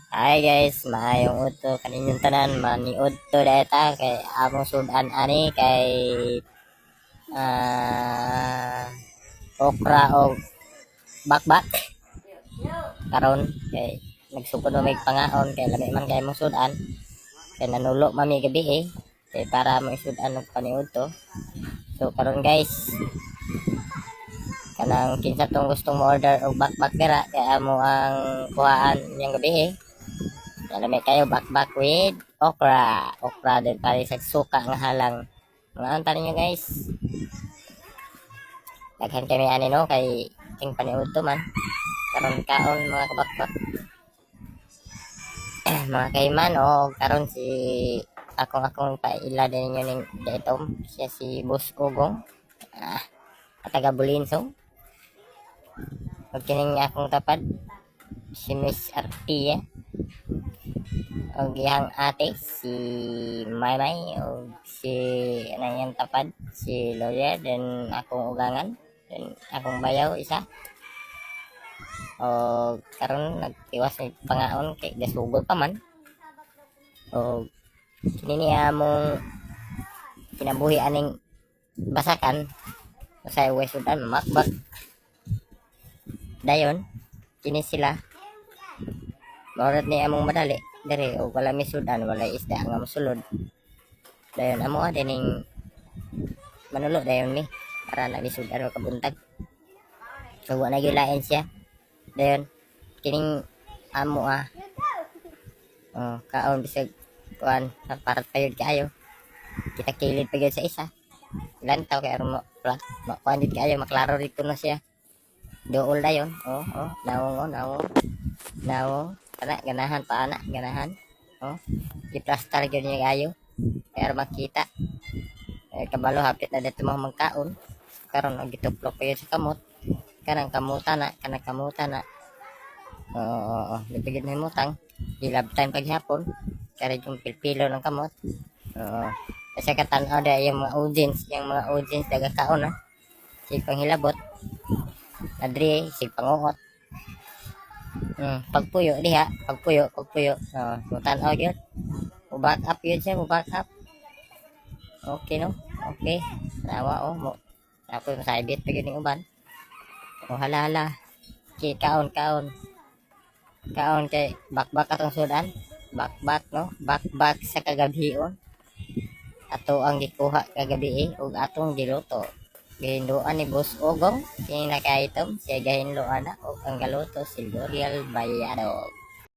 Hi guys, maayong udto kaninyong tanan maniud to data kay among sudan ani kay ah okra o bakbak karon kay nagsugod na may pangaon kay lami man kay mong sudan kay nanulo mami gabi kay para mo isudan og paniud to. So karon guys, kanang kinsa tong gustong mo order og bakbak dira kay amo ang kuhaan yang gabi Alam kayo bakbak with okra. Okra din pare sa suka nga halang. Mga antan niyo guys. Daghan kami ani no kay king paniud to man. Karon kaon mga kabakbak. Mga kaiman o karon si akong paila din ninyo ning detom siya si Boss Ugong. Taga Bulinsong. Pag kining akong tapad si Miss Artia. Og iyang ate si Maymay o si anang tapad si Loria then akong ugangan then akong bayaw isa o karon nagtiwas ni pangaon kay gasugod pa man o kini among kinabuhi aning basakan sa wesudan makbak dayon kini sila maurad ni among madali dere o wala mi sudan wala isda nga mosulod dayon amo dining manulo dayon mi para na mi sudan o kabuntag so wala gilain siya dayon kining amo kaon bisag kuan para payud kayo kita kilid pa gyud sa isa lantaw kay aron mo kuan dit kayo maklaro dito na siya dool dayon nawong nawong ana ganahan pa ana ganahan i-plaster gyud niya kayo para makita kabalo hapit na dito mga magkaon karon gituplok pa yun sa kamot kanang kamutan na nipigid na mutang ilab time paghapon kaya yung pilpilo ng kamot kasi katanaw da yung mga audience daga kaon sig panghilabot adri sig panguot pagpuyo diha pagpuyo tanaw gyud back up yun siya back up okay no okay nawa mo tapos masaibit pa gyud ning uban hala okay kaon kay bakbak atong sudan bakbak no bakbak sa kagabion ato ang gikuha kagabi ug atong giluto gihinduan ni Boss Ugong kini nakaitom siya gahinluan na o ang galuto si L'Oreal Bayadog.